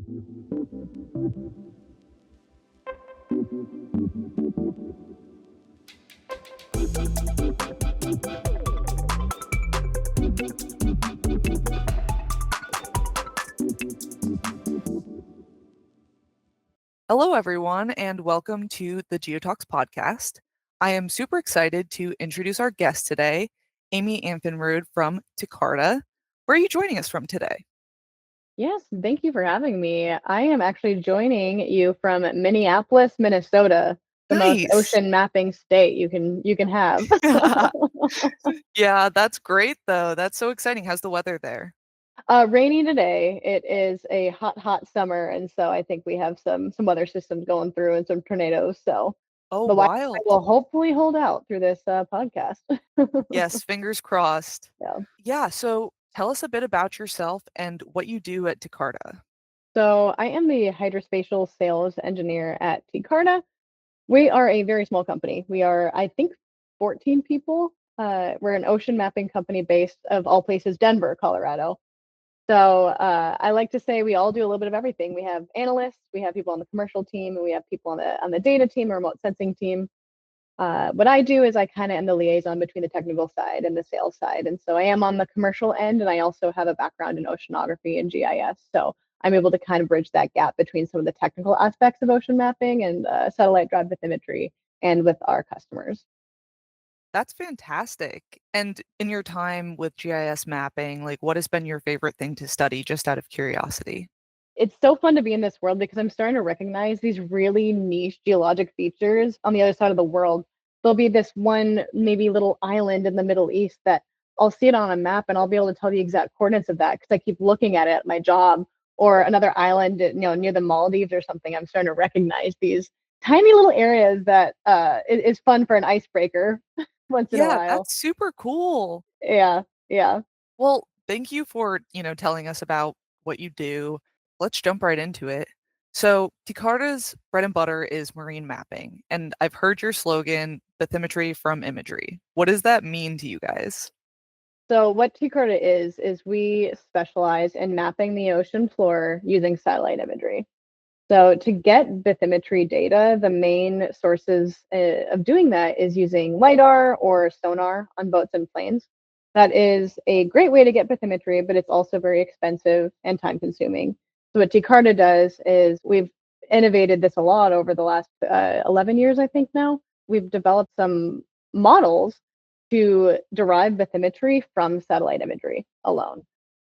Hello, everyone, and welcome to the GEOTalks podcast. I am super excited to introduce our guest today, Amy Anfinrud from TCarta. Where are you joining us from today? Yes, thank you for having me. I am actually joining you from Minneapolis, Minnesota, the most Nice. ocean mapping state you can have. Yeah, that's great, though. That's so exciting. How's the weather there? Rainy today. It is a hot, hot summer, and so I think we have some weather systems going through and some tornadoes. So Oh, the Wi-Fi wild. will hopefully hold out through this podcast. Yes, fingers crossed. Yeah. Yeah, so tell us a bit about yourself and what you do at TCarta. So I am the hydrospatial sales engineer at TCarta. We are a very small company. We are, I think, 14 people. We're an ocean mapping company based, of all places, Denver, Colorado. So I like to say we all do a little bit of everything. We have analysts, we have people on the commercial team, and we have people on the data team, or remote sensing team. What I do is I kind of am the liaison between the technical side and the sales side. And so I am on the commercial end, and I also have a background in oceanography and GIS. So I'm able to kind of bridge that gap between some of the technical aspects of ocean mapping and satellite-derived bathymetry and with our customers. That's fantastic. And in your time with GIS mapping, like what has been your favorite thing to study, just out of curiosity? It's so fun to be in this world because I'm starting to recognize these really niche geologic features on the other side of the world. There'll be this one maybe little island in the Middle East that I'll see it on a map and I'll be able to tell the exact coordinates of that because I keep looking at it at my job, or another island, near the Maldives or something. I'm starting to recognize these tiny little areas that is fun for an icebreaker once in a Yeah, while. that's super cool. Yeah, yeah. Well, thank you for, telling us about what you do. Let's jump right into it. So, Jakarta's bread and butter is marine mapping, and I've heard your slogan, bathymetry from imagery. What does that mean to you guys? So what TCarta is we specialize in mapping the ocean floor using satellite imagery. So to get bathymetry data, the main sources of doing that is using lidar or sonar on boats and planes. That is a great way to get bathymetry, but it's also very expensive and time consuming. So what TCarta does is we've innovated this a lot over the last 11 years, I think now. We've developed some models to derive bathymetry from satellite imagery alone.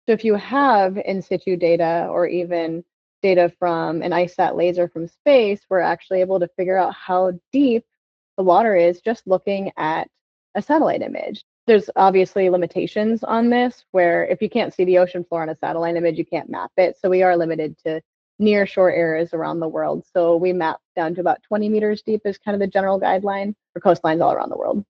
So if you have in situ data or even data from an ISAT laser from space, we're actually able to figure out how deep the water is just looking at a satellite image. There's obviously limitations on this, where if you can't see the ocean floor on a satellite image, you can't map it. So we are limited to near shore areas around the world. So we map down to about 20 meters deep is kind of the general guideline for coastlines all around the world.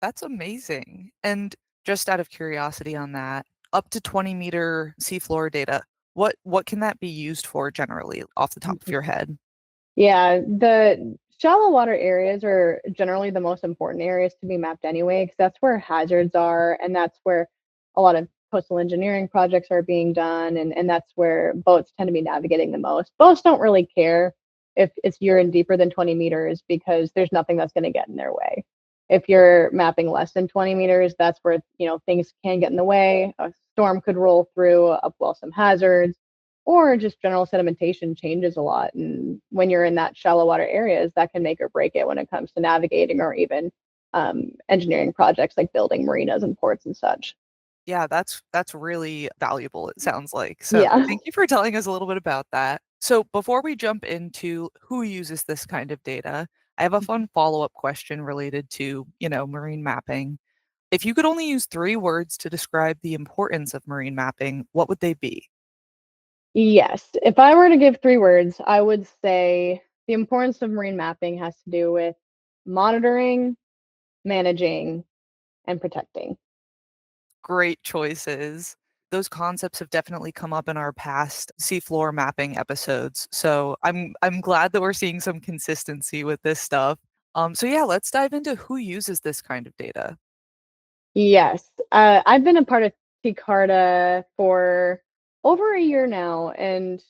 That's amazing. And just out of curiosity on that, up to 20-meter seafloor data, what can that be used for generally off the top of your head? Yeah, the shallow water areas are generally the most important areas to be mapped anyway, because that's where hazards are, and that's where a lot of coastal engineering projects are being done, and that's where boats tend to be navigating the most. Boats don't really care if you're in deeper than 20 meters because there's nothing that's going to get in their way. If you're mapping less than 20 meters, that's where things can get in the way. A storm could roll through, upwell some hazards, or just general sedimentation changes a lot. And when you're in that shallow water areas, that can make or break it when it comes to navigating or even engineering projects like building marinas and ports and such. Yeah, that's really valuable, it sounds like. So Yeah. thank you for telling us a little bit about that. So before we jump into who uses this kind of data, I have a fun follow-up question related to, marine mapping. If you could only use three words to describe the importance of marine mapping, what would they be? Yes. If I were to give three words, I would say the importance of marine mapping has to do with monitoring, managing, and protecting. Great choices. Those concepts have definitely come up in our past seafloor mapping episodes. So I'm glad that we're seeing some consistency with this stuff. So yeah, let's dive into who uses this kind of data. Yes. I've been a part of TCarta for over a year now, and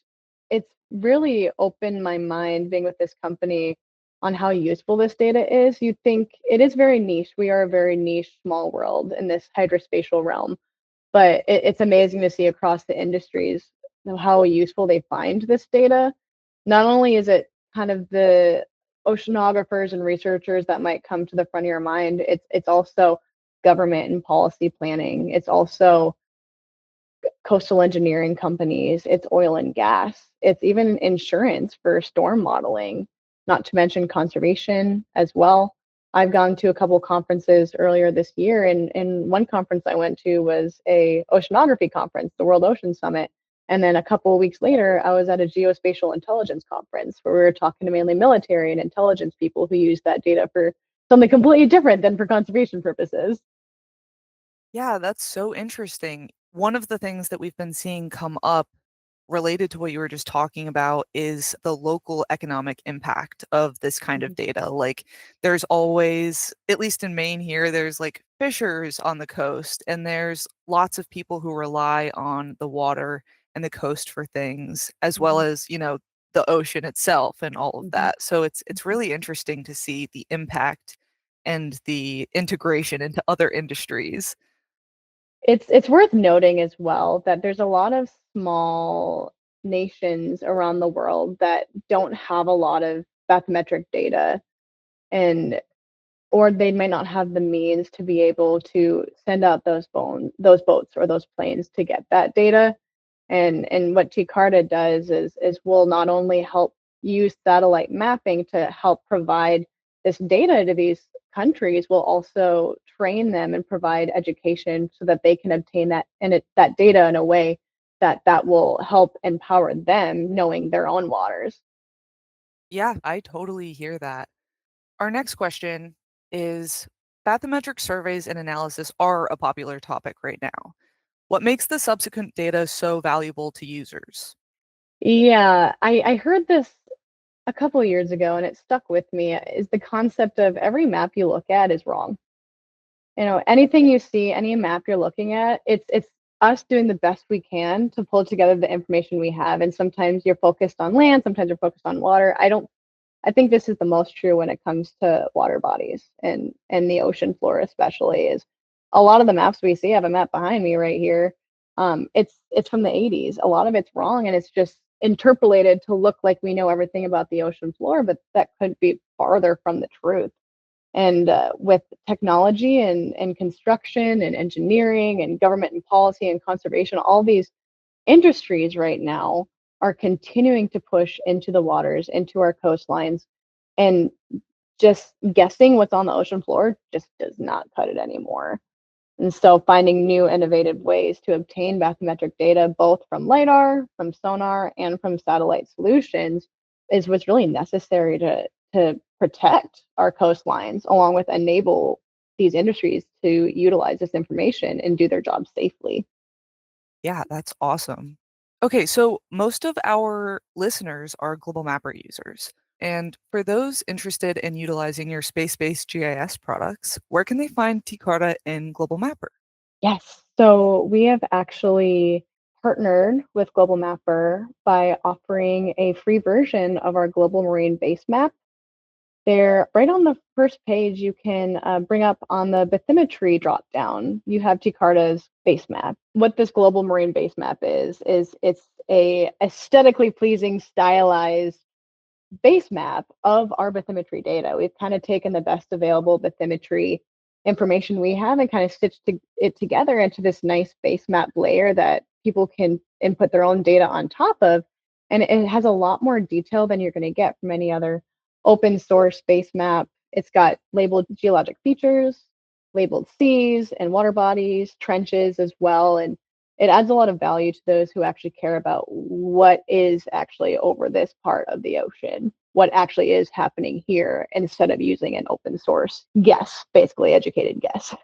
it's really opened my mind being with this company on how useful this data is. You think it is very niche. We are a very niche, small world in this hydrospatial realm, but it's amazing to see across the industries how useful they find this data. Not only is it kind of the oceanographers and researchers that might come to the front of your mind, it's also government and policy planning. It's also coastal engineering companies, it's oil and gas, it's even insurance for storm modeling, not to mention conservation as well. I've gone to a couple conferences earlier this year, and one conference I went to was a oceanography conference, the World Ocean Summit. And then a couple of weeks later, I was at a geospatial intelligence conference where we were talking to mainly military and intelligence people who use that data for something completely different than for conservation purposes. Yeah, that's so interesting. One of the things that we've been seeing come up related to what you were just talking about is the local economic impact of this kind of Mhm. data. Like, there's always, at least in Maine here, there's like fishers on the coast, and there's lots of people who rely on the water and the coast for things, as well Mhm. as, the ocean itself and all of Mhm. that. So it's Mhm. really interesting to see the impact and the integration into other industries. It's worth noting as well that there's a lot of small nations around the world that don't have a lot of bathymetric data, and or they might not have the means to be able to send out those boats or those planes to get that data. And what TCarta does is will not only help use satellite mapping to help provide this data to these countries, will also train them and provide education so that they can obtain that data in a way that will help empower them knowing their own waters. Yeah, I totally hear that. Our next question is, bathymetric surveys and analysis are a popular topic right now. What makes the subsequent data so valuable to users? Yeah, I heard this a couple of years ago and it stuck with me is the concept of every map you look at is wrong. Anything you see, any map you're looking at, it's us doing the best we can to pull together the information we have. And sometimes you're focused on land, sometimes you're focused on water. I think this is the most true when it comes to water bodies and the ocean floor especially is a lot of the maps we see. I have a map behind me right here. It's from the 80s. A lot of it's wrong and it's just interpolated to look like we know everything about the ocean floor, but that could be farther from the truth. And with technology and construction and engineering and government and policy and conservation, all these industries right now are continuing to push into the waters, into our coastlines, and just guessing what's on the ocean floor just does not cut it anymore. And so finding new innovative ways to obtain bathymetric data, both from lidar, from sonar, and from satellite solutions, is what's really necessary to protect our coastlines, along with enable these industries to utilize this information and do their job safely. Yeah, that's awesome. Okay, so most of our listeners are Global Mapper users. And for those interested in utilizing your space-based GIS products, where can they find TCarta in Global Mapper? Yes. So we have actually partnered with Global Mapper by offering a free version of our Global Marine Basemap. There, right on the first page, you can bring up on the bathymetry dropdown. You have TCarta's base map. What this global marine base map is it's a aesthetically pleasing, stylized base map of our bathymetry data. We've kind of taken the best available bathymetry information we have and kind of stitched it together into this nice base map layer that people can input their own data on top of. And it has a lot more detail than you're going to get from any other open source base map. It's got labeled geologic features, labeled seas and water bodies, trenches as well. And it adds a lot of value to those who actually care about what is actually over this part of the ocean, what actually is happening here, instead of using an open source guess, basically educated guess.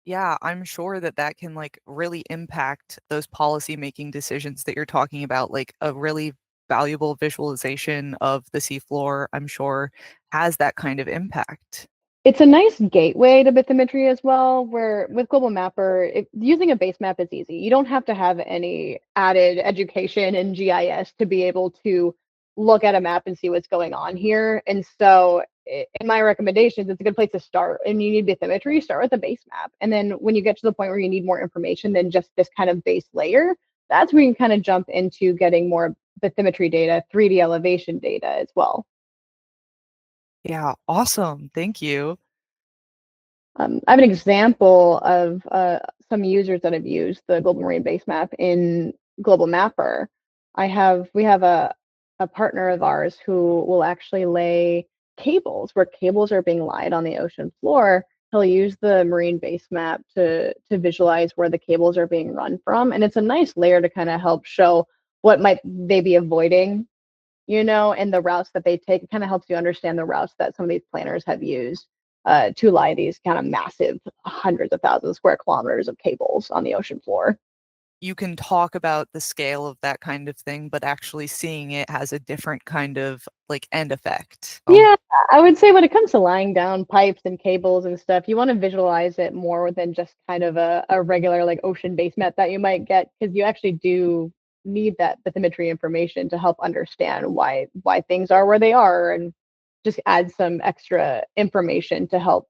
Yeah, I'm sure that that can like really impact those policy making decisions that you're talking about. Like a really valuable visualization of the seafloor, I'm sure has that kind of impact. It's a nice gateway to bathymetry as well, where with Global Mapper, using a base map is easy. You don't have to have any added education in GIS to be able to look at a map and see what's going on here. And so, in my recommendations, it's a good place to start. And you need bathymetry, start with a base map. And then when you get to the point where you need more information than just this kind of base layer, that's where you can kind of jump into getting more bathymetry data, 3D elevation data as well. Yeah, awesome. Thank you. I have an example of some users that have used the Global Marine Basemap in Global Mapper. We have a partner of ours who will actually lay cables where cables are being laid on the ocean floor. He'll use the Marine Basemap to visualize where the cables are being run from, and it's a nice layer to kind of help show what might they be avoiding, and the routes that they take. It kind of helps you understand the routes that some of these planners have used to lie these kind of massive hundreds of thousands of square kilometers of cables on the ocean floor. You can talk about the scale of that kind of thing, but actually seeing it has a different kind of like end effect. Yeah, I would say when it comes to lying down pipes and cables and stuff, you want to visualize it more than just kind of a regular like ocean base map that you might get, because you actually do need that bathymetry information to help understand why things are where they are, and just add some extra information to help.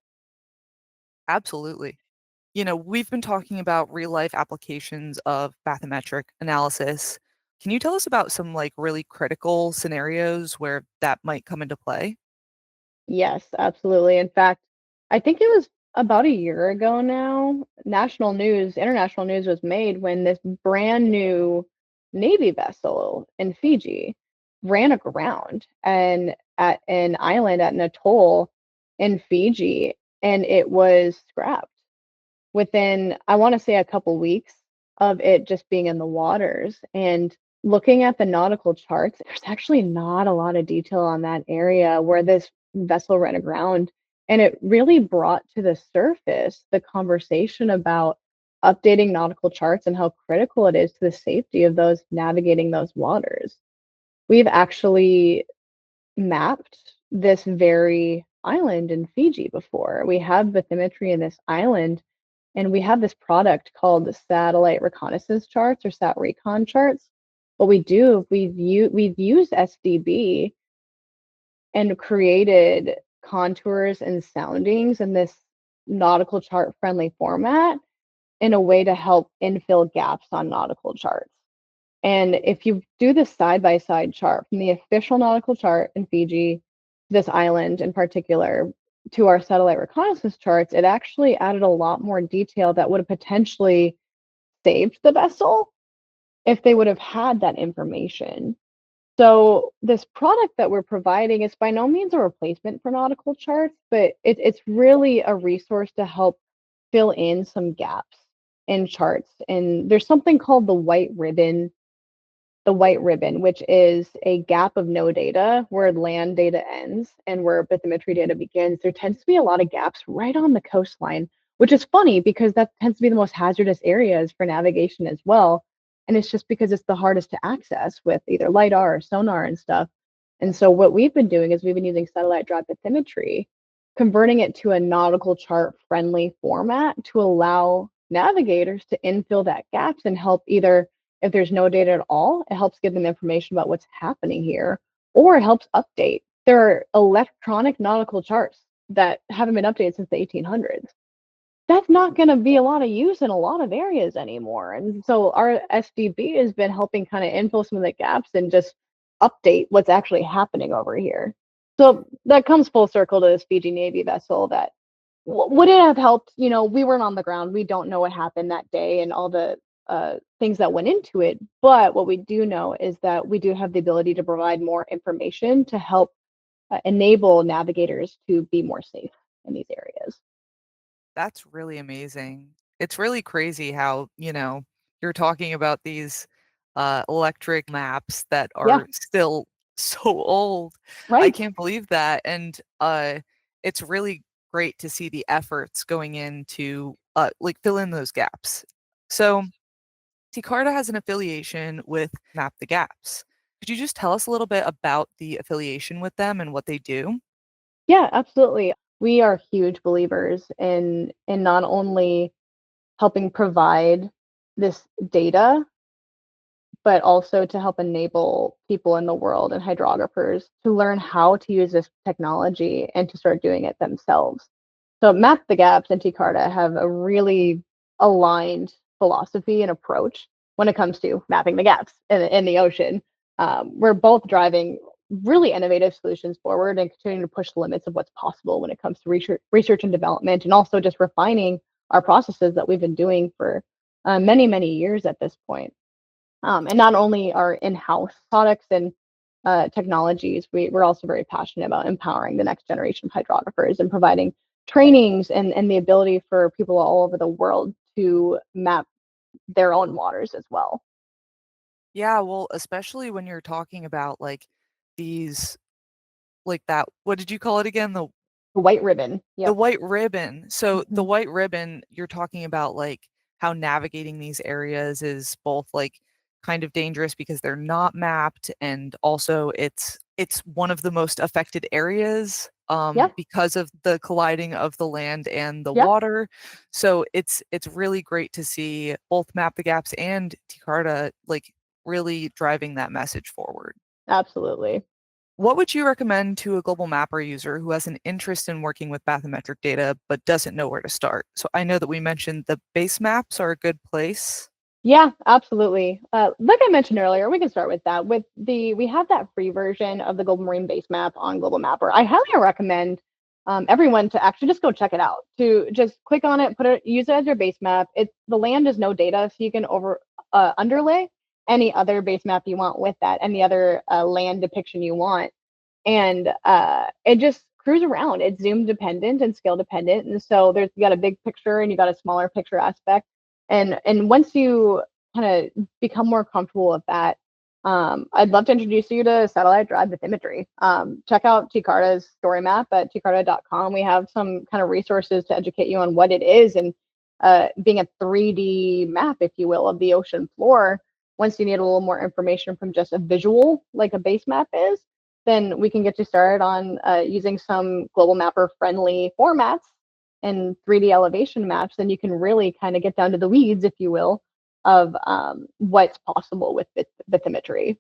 Absolutely. We've been talking about real life applications of bathymetric analysis. Can you tell us about some like really critical scenarios where that might come into play? Yes, absolutely. In fact, I think it was about a year ago now, international news was made when this brand new Navy vessel in Fiji ran aground and at an island at an atoll in Fiji, and it was scrapped within, I want to say, a couple weeks of it just being in the waters. And looking at the nautical charts, there's actually not a lot of detail on that area where this vessel ran aground. And it really brought to the surface the conversation about updating nautical charts and how critical it is to the safety of those navigating those waters. We've actually mapped this very island in Fiji before. We have bathymetry in this island, and we have this product called the satellite reconnaissance charts, or sat recon charts. What we do, we've used SDB and created contours and soundings in this nautical chart friendly format in a way to help infill gaps on nautical charts. And if you do the side by side chart from the official nautical chart in Fiji, this island in particular, to our satellite reconnaissance charts, it actually added a lot more detail that would have potentially saved the vessel if they would have had that information. So this product that we're providing is by no means a replacement for nautical charts, but it's really a resource to help fill in some gaps in charts. And there's something called the white ribbon, which is a gap of no data where land data ends and where bathymetry data begins. There tends to be a lot of gaps right on the coastline, which is funny because that tends to be the most hazardous areas for navigation as well. And it's just because it's the hardest to access with either lidar or sonar and stuff. And so what we've been doing is we've been using satellite-derived bathymetry, converting it to a nautical chart friendly format to allow navigators to infill that gaps and help, either if there's no data at all, it helps give them information about what's happening here, or it helps update. There are electronic nautical charts that haven't been updated since the 1800s. That's not going to be a lot of use in a lot of areas anymore. And so our SDB has been helping kind of infill some of the gaps and just update what's actually happening over here. So that comes full circle to this Fiji Navy vessel that would it have helped? We weren't on the ground. We don't know what happened that day and all the things that went into it. But what we do know is that we do have the ability to provide more information to help enable navigators to be more safe in these areas. That's really amazing. It's really crazy how, you're talking about these electric maps that Yeah, are still so old. I right. can't believe that. And it's really great to see the efforts going into like fill in those gaps. So TCarta has an affiliation with Map the Gaps. Could you just tell us a little bit about the affiliation with them and what they do? Yeah, absolutely. we are huge believers in not only helping provide this data, but also to help enable people in the world and hydrographers to learn how to use this technology and to start doing it themselves. So Map the Gaps and TCarta have a really aligned philosophy and approach when it comes to mapping the gaps in the ocean. We're both driving really innovative solutions forward and continuing to push the limits of what's possible when it comes to research and development, and also just refining our processes that we've been doing for many, many years at this point. And not only our in-house products and technologies, we're also very passionate about empowering the next generation of hydrographers and providing trainings and the ability for people all over the world to map their own waters as well. Yeah, well, especially when you're talking about these, like that, what did you call it again? The white ribbon. The Yep. white ribbon. So the Mhm. white ribbon, you're talking about how navigating these areas is both kind of dangerous because they're not mapped, and also it's one of the most affected areas Yep. because of the colliding of the land and the Yep. water. So it's really great to see both Map the Gaps and TCarta really driving that message forward. Absolutely. What would you recommend to a global mapper user who has an interest in working with bathymetric data but doesn't know where to start? So I know that we mentioned the base maps are a good place. Yeah, absolutely. Like I mentioned earlier, we can start with that. We have that free version of the Global Marine Basemap on Global Mapper. I highly recommend everyone to actually just go check it out. To just click on it, use it as your base map. The land is no data, so you can underlay any other base map you want with that, any other land depiction you want, and it just cruise around. It's zoom dependent and scale dependent, and so you got a big picture and you got a smaller picture aspect, and once you kind of become more comfortable with that, I'd love to introduce you to satellite-derived bathymetry. Check out TCarta's story map at tcarta.com. We have some kind of resources to educate you on what it is, and being a 3D map, if you will, of the ocean floor. Once you need a little more information from just a visual, like a base map is, then we can get you started on using some global mapper friendly formats and 3D elevation maps. Then you can really kind of get down to the weeds, if you will, of what's possible with bathymetry.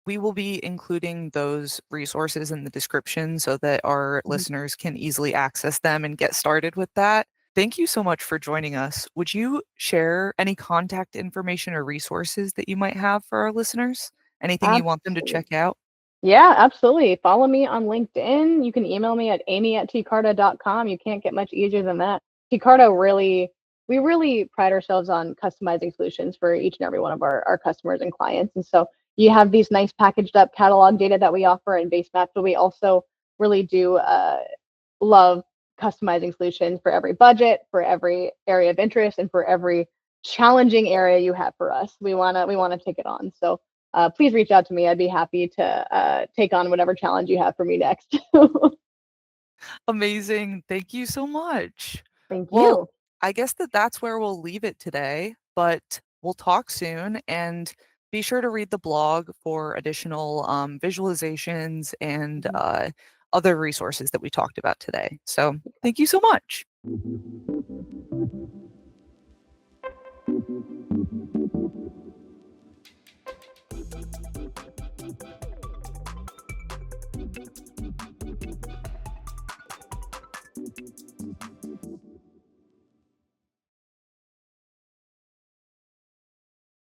We will be including those resources in the description so that our listeners can easily access them and get started with that. Thank you so much for joining us. Would you share any contact information or resources that you might have for our listeners? Anything you want them to Absolutely. check out? Yeah, absolutely. Follow me on LinkedIn. You can email me at amy@tcarta.com. You can't get much easier than that. TCarta we really pride ourselves on customizing solutions for each and every one of our customers and clients. And so you have these nice packaged up catalog data that we offer and base maps, but we also really do love customizing solutions for every budget, for every area of interest, and for every challenging area you have for us. We wanna take it on. So please reach out to me. I'd be happy to take on whatever challenge you have for me next. Amazing. Thank you so much. Thank Well, you. I guess that's where we'll leave it today, but we'll talk soon, and be sure to read the blog for additional visualizations and Mhm. other resources that we talked about today. So thank you so much.